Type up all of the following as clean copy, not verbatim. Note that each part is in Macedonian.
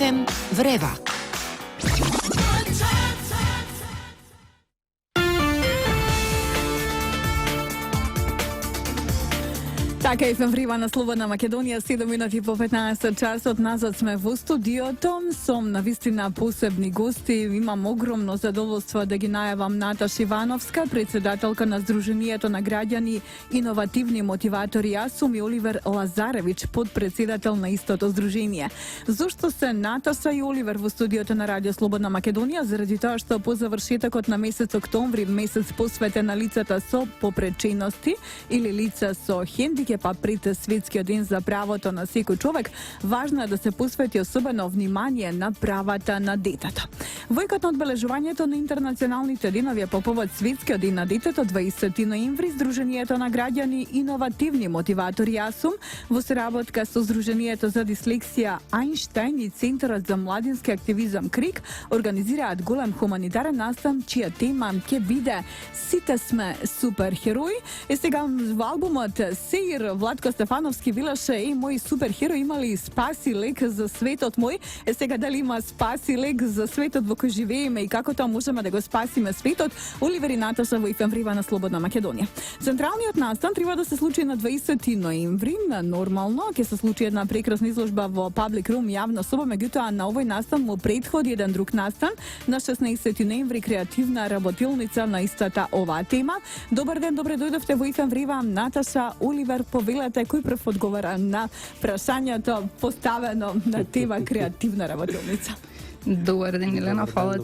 ФМ врева. Така и врива на Слободна Македонија, 7 минути по 15 часот. Назад сме во студиото. Сом навистина посебни гости. Имам огромно задоволство да ги најавам Наташа Ивановска, председателка на Сдруженијето на граѓани Иновативни мотиватори АСУМ, и Оливер Лазаревич, подпредседател на истото здружение. Зошто се Наташа и Оливер во студиото на Радио Слободна Македонија? Заради тоа што по завршетокот на месец октомври, месец посветен на лицата со попречености или лица со хендикеп, пред Светскиот ден за правото на секој човек, важно е да се посвети особено внимание на правата на детето. Во икот на одбележувањето на интернационалните денови по повод Светскиот ден на детето, 20 ноември, Сдруженијето на граѓани Иновативни мотиватори АСУМ во соработка со Сдруженијето за дислексија Ајнштајн и Центарот за младински активизам КРИК организираат голем хуманитарен настан, чија тема ќе биде "Сите сме суперхерои". И сега во албумот Сеир Владко Стефановски велеше: "Еј, мој суперхерој имали спаси лек за светот мој". Сега дали има спаси лек за светот во кој живееме и како тоа можеме да го спасиме светот? Оливер и Наташа во ФМ врива на Слободна Македонија. Централниот настан треба да се случи на 20 ноември. Нормално ќе се случи една прекрасна изложба во Public Room јавна соба, меѓутоа на овој настан му претходи еден друг настан на 16 ноември, креативна работилница на истата оваа тема. Добар ден, добре дојдовте во ФМ врива. Наташа, Оливер, повелете кој прв одговара на прашањето поставено на тема креативна работилница. Добар ден, Елена, фала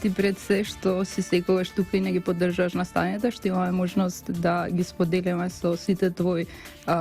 ти пред се што си секогаш тука и не ги поддржуваш настаните, што имаме можност да ги споделиме со сите твои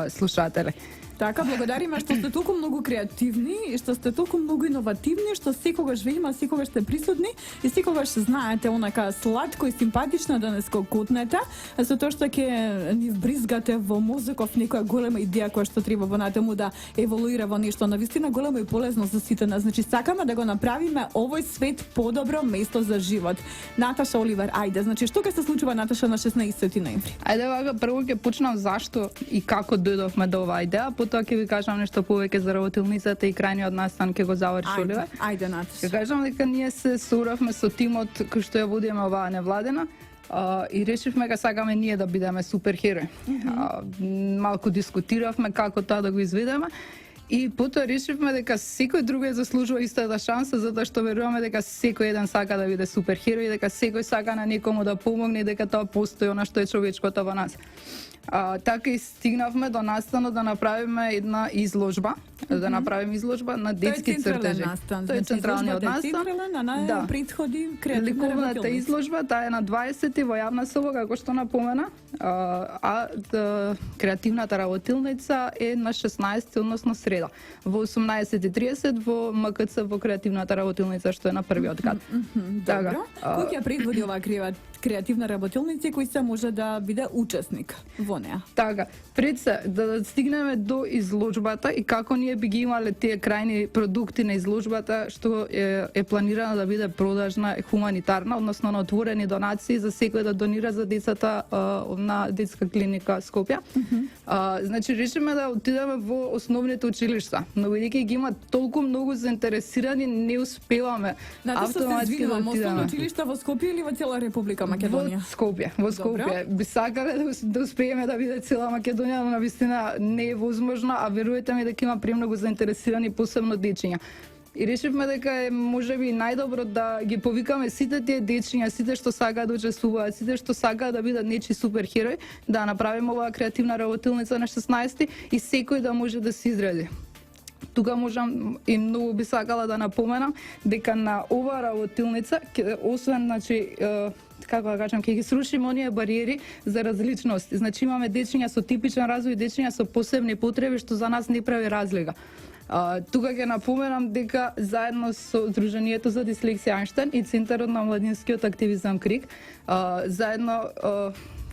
слушатели. Така, благодариме што сте толку многу креативни и што сте толку многу иновативни, што секогаш ве има, секогаш сте присутни и секогаш знаете онака сладко и симпатично да не скокотнете, со тоа што ќе ни вбризгате во мозоков некоја голема идеја која што треба вонатаму да еволуира во нешто навистина големо и полезно за сите нас. Значи сакаме да го направиме овој свет подобро место за живот. Наташа, Оливер, ајде, значи што ќе се случува, Наташа, на 16 ноември? Ајде вака, прво ќе почнам зашто и како дојдовме до оваа идеја, потоа ќе ви кажам нешто повеќе за работилницата и крајниот настан ќе го заврши Оливер. Ајде, Наташа. Ќе кажам дека ние се соуравме со тимот кој што ја водиме оваа невладена и решивме дека сакаме ние да бидеме суперхерои. Малку дискутиравме како тоа да го изведеме. И потоа решивме дека секој друг заслужува истата шанса, затоа што веруваме дека секој еден сака да биде суперхерој, дека секој сака на некому да помогне, дека тоа постои она што е човечкото во нас. Така и стигнавме до настанот да направиме една изложба, да направиме изложба на детски цртежи. Тоа е централниот настан. Да. Претходи креативна работилница. Изложба, таа е на 20 во јавна соба, како што напомена, креативната работилница е на 16, односно среда. Во 18:30 во МКЦ во креативната работилница, што е на првиот кат. Добро. Кој ќе предводи оваа креативна работилница и кој се може да биде учесник во неа? Така, пред се да стигнеме до изложбата и како ние би ги имале тие крајни продукти на изложбата, што е планирана да биде продажна, хуманитарна, односно на отворени донации за секој да донира за децата на детска клиника Скопје. Значи решиме да отидеме во основните училишта, но бидејќи ги има толку многу заинтересирани, не успеваме автоматски да отидеме. Основно училишта во Скопје или во цела Република Македонија? Во Скопје. Би сакале да успееме да биде цела Македонија, но навистина не е возможно, а верувате ми дека има премногу заинтересирани, посебно дечиња. И решивме дека е можеби најдобро да ги повикаме сите тие дечиња, сите што сакаат да учествуваат, сите што сакаат да бидат нечи суперхерои, да направиме оваа креативна работилница на 16 и секој да може да се изрази. Тука можам и многу би сакала да напоменам дека на оваа работилница, освен, значи, како да кажам, ќе ги срушиме оние бариери за различности. Значи имаме дечиња со типичен развој, дечиња со посебни потреби, што за нас не прави разлика. Тука ќе напоменам дека заедно со Сдруженијето за дислексија Ајнштајн и Центарот на младинскиот активизам КРИК, заедно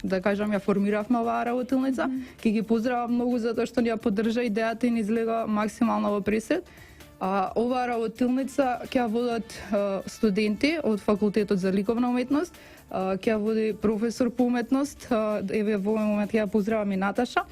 да кажам, ја формиравме оваа работилница. Ќе ги поздравам многу затоа што ни ја поддржа идејата и ни излега максимално во пресед. Оваа работилница ќе водат студенти од Факултетот за ликовна уметност, ќе води професор по уметност, еве во овој момент ќе ја поздравам и Наташа,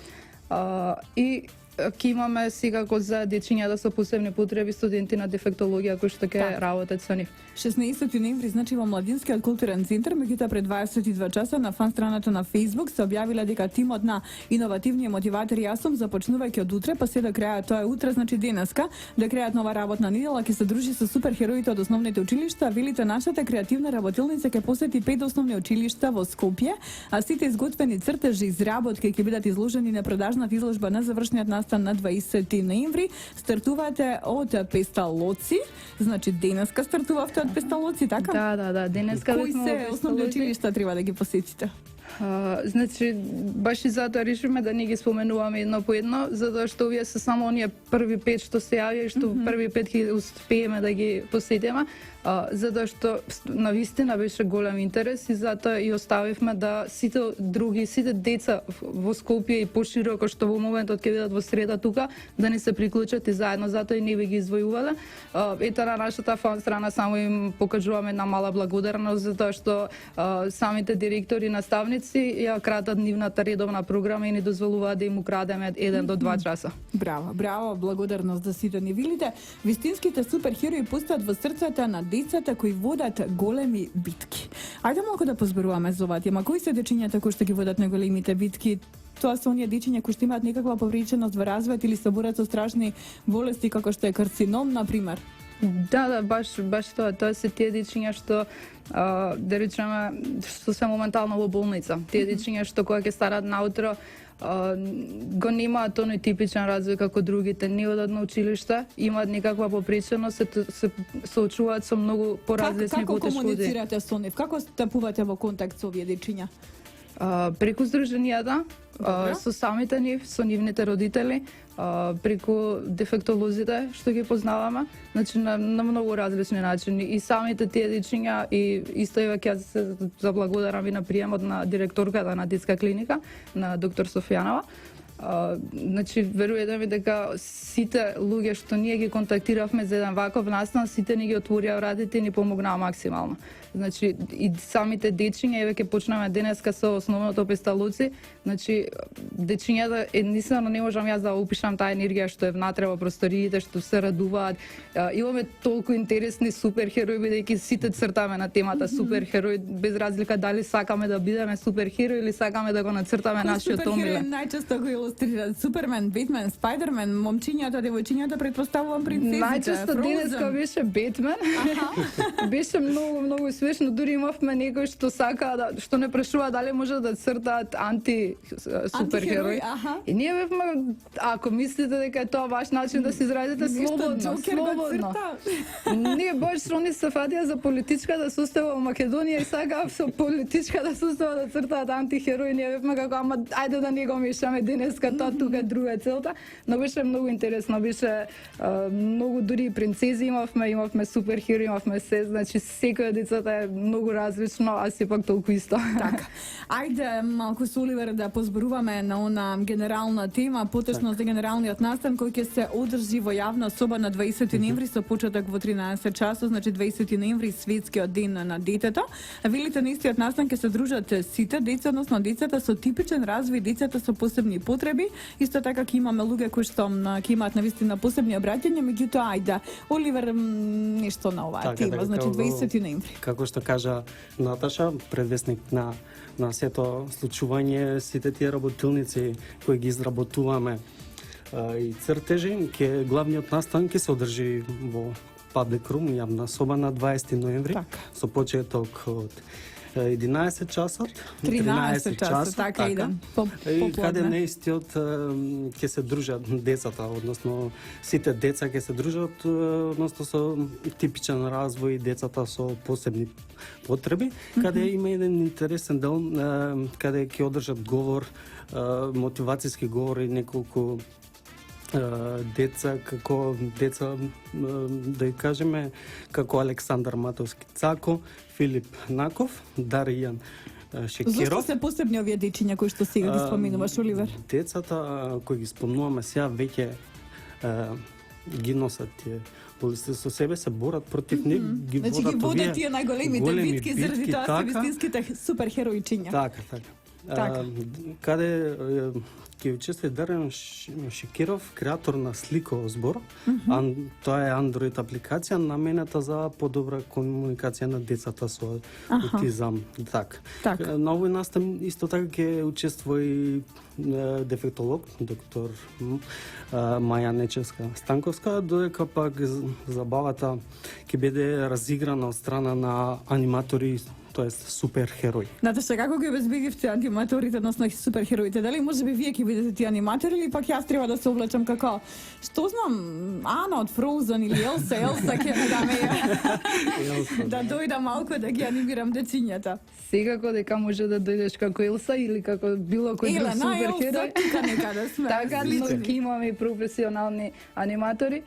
и ќе имаме секако за дечињата со посебни потреби студенти на дефектологија кои што ќе работат со нив. 16 ноември, значи во Младинскиот културен центар, меѓутоа пред 22 часа на фан страната на Facebook се објавиле дека тимот на иновативни мотиватори Јасом започнувајќи од утре па се до крај, тоа е утре, значи денеска, да креат нова работна недела, ќе се дружи со суперхероите од основните училишта. Велите, нашата креативна работилница ќе посети 5 основни училишта во Скопје, а сите изготвени цртежи и изработки ќе бидат изложени на продажната изложба на завршниот настан на 20 ноември. Стартувате од Песталоци, значи денеска стартувавте од Песталоци, така? Да, денеска Кои се основни училишта треба да ги посетите? Значи, баш и затоа решивме да не ги споменуваме едно по едно, затоа што овие се само оние први 5 што се јавија и што први 5 ќе успееме да ги посетиме, затоа што навистина беше голем интерес и затоа и оставивме да сите деца во Скопје и пошироко што во моментот ќе бидат во среда тука, да не се приклучат и заедно, затоа и не би ги извојувале. Ето на нашата фан страна само им покажуваме една мала благодарност затоа што самите директори и наставници ја кратат нивната редовна програма и ни дозволуваат да им украдеме 1 до 2 часа. Браво, благодарност за сите ни вилите. Вистинските суперхерои постојат во срцата на децата кои водат големи битки. Ајде малку да позборуваме за ова тема. Кои се дечињата кои што ги водат на големите битки? Тоа се оние дечиња кои што имаат некаква повреченост во развојот или се борат со страшни болести како што е карцином, на пример? Да, баш тоа. Тоа се тие дечиња што да речеме што се моментално во болница. Тие дечиња што кога ќе старат наутро го немаат тоној типичен развој како другите, не одат на училиште, имаат некаква попреченост, се соочуваат со многу поразлични потешкоти. Како комуницирате со нив? Како стапувате во контакт со овие дечиња? Преку здруженијата, со самите нив, со нивните родители, преку дефектолозите што ги познаваме, значи на многу различни начини. И самите тие дечиња и исто ќе се заблагодарам и на приемот на директорката на детска клиника, на доктор Софијанова. Значи, веруете ми дека сите луѓе што ние ги контактиравме за еден ваков настан, сите ни ги отворија вратите и ни помогнаа максимално. Значи, и самите дечиња, еве ќе почнеме денеска со основното Песталоци, значи, дечињата, единствено не можам јас да опишам таа енергија што е внатре во просториите, што се радуваат. Имаме толку интересни суперхерои, бидејќи сите цртаме на темата суперхерои, без разлика дали сакаме да бидеме суперхерои или сакаме да го нацртаме нашиот омилен. Суперхерои најчесто го илустрираат Супермен, Бетмен, Спајдермен, момчињата, девојчињата, претпоставувам принцезите. Најчесто денеска беше Бетмен. Беше многу успешно, дури имавме некои што што не прашува дали може да цртаат суперхерои. И ние бевме, ако мислите дека е тоа ваш начин да се изразите, слободно. Ние баш они се фатија за политичката состава во Македонија и сакаа со политичката состава да цртаат антихерои. Ние бевме како, ама ајде да не го мешаме денеска, тоа тука друга целта. Но беше многу интересно, беше многу дури принцези имавме суперхерои, имавме се, значи секој од децата е многу различно, а сепак толку исто. Така. Ајде малку со Оливер да позборуваме на она генерална тема, поточно за генералниот настан кој ќе се одржи во јавна соба на 20 ноември со почеток во 13 часот, значи 20 ноември светскиот ден на детето. Велите на истиот настан ќе се дружат сите деца, односно децата со типичен развој, децата со посебни потреби. Исто така ќе имаме луѓе кои што ќе имаат навистина посебни обраќања, меѓутоа ајде Оливер нешто на оваа тема, значи 20 ноември. Како што кажа Наташа, предвестник на сето случување, сите тие работилници кои ги изработуваме и цртежи, главниот настан ќе се одржи во Public Room, јавна соба на 20 ноември, со почеток од 11 часот, 13 часот, така идам. И каде на истиот ќе се дружат децата, односно сите деца ќе се дружат, односно со типичен развој, децата со посебни потреби, каде има еден интересен дел, каде ќе одржат говор, мотивацијски говор и неколку деца, да ја кажеме, како Александар Матовски Цако, Филип Наков, Даријан Шекеров. Зошто се посебни овие дечиња кои што сега ги споминуваш, Оливер? Децата кои ги спомнуваме сега веќе ги носат тие болести со себе, се борат против нив, ги водат тие најголемите битки заради тоа се вистинските суперхероичиња. Така. Така. Каде ќе учествува Дарјан Шекеров, креатор на сликов збор. Тоа е Android апликација наменета за подобра комуникација на децата со аутизам. Так. На овој настан исто така ќе учествува и дефектолог, доктор Маја Нечевска Станковска, додека пак забавата ќе биде разиграна од страна на аниматори, тоест суперхерои. Наташа, како ги обезбедивте аниматорите, односно суперхероите? Дали може би вие ќе бидете тие аниматори или пак јас треба да се облечам како, што знам, Ана од Frozen или Елса ќе ме даме да дојда малку да ги анимирам дечињата. Секако дека може да дојдеш како Елса или како било кој друг суперхерој. Тука некаде сме. Така, но ќе имаме и професионални аниматори,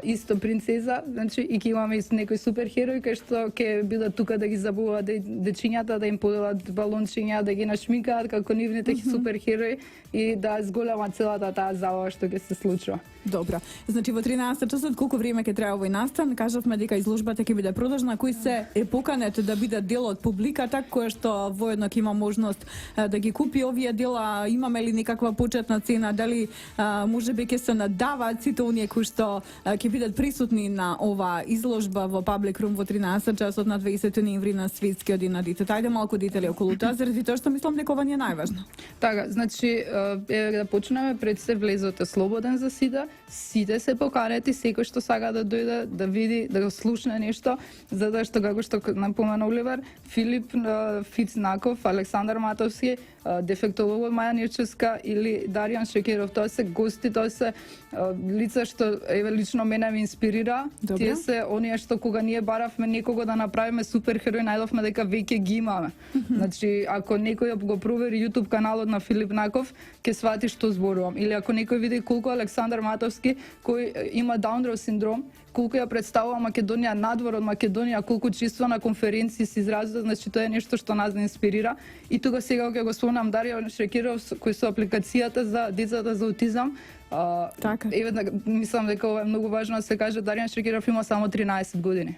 исто принцеза, значи и ќе имаме и некој суперхерој кој што ќе бидат тука да ги забавуваат дечињата, да им поделат балончиња, да ги нашмикаат како нивните суперхерои и да зголемат целата таа забава што ќе се случува. Добро. Значи во 13 часот колку време ќе трае овој настан? Кажавме дека изложбата ќе биде продолжна. Кој се е поканет да биде дел од публиката која што воедно ќе има можност да ги купи овие дела? Имаме ли некаква почетна цена? Дали можеби ќе се надаваат сите оние кои што ќе бидат присутни на ова изложба во Public Room во 13 часот на 20 ноември на Светскиот ден на детето? Ајде малку детали околу тоа, заради тоа што мислам дека ова ни е најважно. Така, значи да почнеме, пред се влезот е слободен за сите се поканети, секој што сака да дојде да види, да го слушне нешто, затоа што како што напомена Оливер, Филип Фицнаков, Александар Матовски, дефектолог Маја Нечевска или Дарјан Шекеров, тоа се гости, тоа се лица што лично мене ме инспирира. Тие се оние што кога ние баравме некого да направиме суперхерој, најдовме дека веќе ги имаме. Значи, ако некој го провери YouTube каналот на Филип Наков, ќе свати што зборувам. Или ако некој види колку Александар Матовски, кој има Даунров синдром, колку ја представува Македонија надвор од Македонија, колку чисто на конференции се изразува, значи тоа е нешто што нас не инспирира. И тука сега ќе го спомнам Дарјан Шекеров кој со апликацијата за децата за аутизам. Така. Мислам дека ова е многу важно да се каже, Дарјан Шекеров има само 13 години.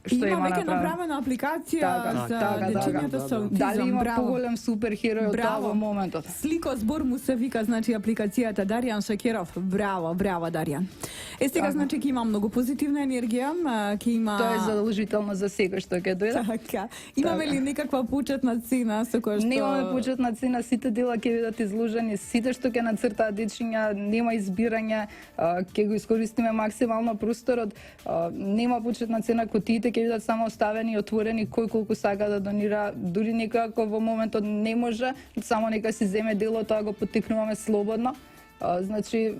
Што има веќе направена апликација за дечињата со аутизам. Дали има поголем суперхерој од тоа во моментот? Слико збор му се вика, значи апликацијата Дарјан Шекеров. Браво, Дарјан. Сега значи ќе има многу позитивна енергија, ќе има. Тоа е задолжително за секој што ќе дојде. Така. Имаме ли некаква почетна цена со која што Немаме почетна цена, сите дела ќе бидат изложени, сите што ќе нацртаат дечиња, нема избирање, ќе го искористиме максимално просторот. Нема почетна цена, кутиите ќе бидат само оставени и отворени, кој колку сака да донира, дури некако во моментот не може, само нека си земе дело, тоа го поттикнуваме слободно. Значи,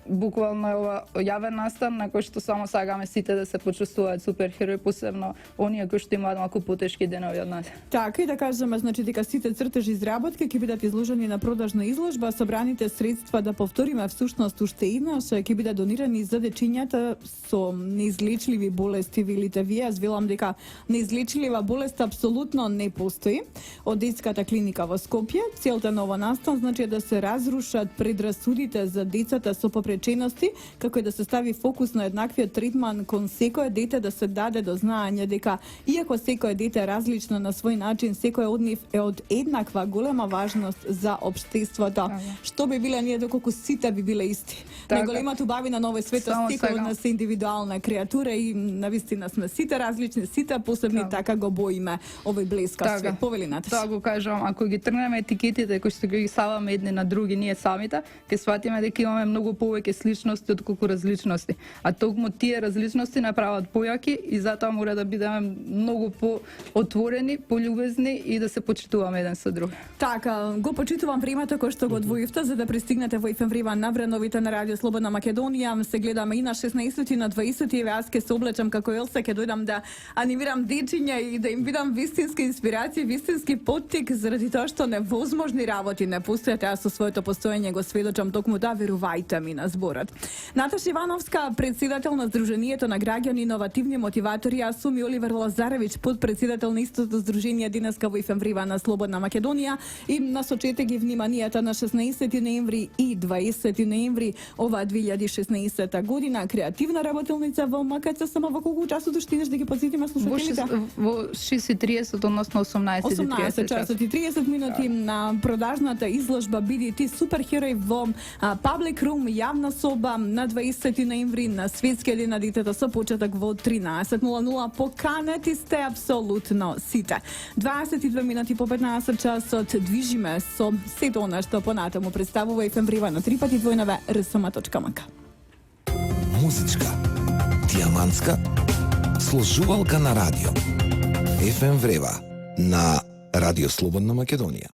буквално е ова јавен настан на кој што само сакаме сите да се почувствуваат суперхерои, посебно оние кои што имаат малку потешки денови од нас. Така и да кажеме, значи дека сите цртежи изработки ќе бидат изложени на продажна изложба, собраните средства, да повториме всушност уште еднаш, ќе бидат донирани за дечињата со неизлечливи болести. Велите вие, јас велам дека неизлечлива болест апсолутно не постои. Од детската клиника во Скопје, целта на ова настан значи да се разрушат предразсудите за децата со попречености, како и да се стави фокус на еднаквиот третман кон секое дете, да се даде до знаење дека иако секое дете е различно на свој начин, секој од нив е од еднаква голема важност за општеството. Што би биле ние доколку сите би биле исти. Неголемата убавина на овој свет, секој од нас е индивидуална креатура и навистина сме сите различни, сите посебни, така го боиме овој блескав свет. Повели Наташа. Тоа го кажам, ако ги тргнеме етикетите кои што ги ставаме едни на други ние самите, ќе сватиме дека имаме многу повеќе сличности отколку различности. А токму тие различности направат појаки и затоа мора да бидеме многу поотворени, пољубезни и да се почитуваме еден со друг. Така, го почитувам времето кое што го одвоивте за да пристигнете во ефем време на вреновите на Радио Слободна Македонија. Се гледаме и на 16 и на 20 и јас ќе се облечам како Елса, ќе дојдам да анимирам дечиња и да им бидам вистинска инспирација, вистински поттик, заради тоа што невозможни работи не постојат. Јас со своето постоење го сведочам препорачам токму да верувајте ми на зборот. Наташа Ивановска, председател на Сдруженијето на граѓани иновативни мотиватори, а Суми Оливер Лазаревиќ, подпредседател на истото здружение, денеска во ефемврива на Слободна Македонија, и насочете ги вниманието на 16 ноември и 20 ноември ова 2016 година. Креативна работилница во МКЦ, само во колку часот уште идеш да ги подсетиме слушателите? Во 6:30, односно 18 часот и 30 минути на продажната изложба Биди ти суперхерој во Public Room, јавна соба на 20 ноември на Светскиот ден на детето со почеток во 13:00. Поканети сте апсолутно сите. 22 минути по 15 часот движиме со сето она што понатаму представува ефемврива на 3x2.rsm.mk. Музичка, диамантска, сложувалка на радио. ФМ Врева на Радио Слободна Македонија.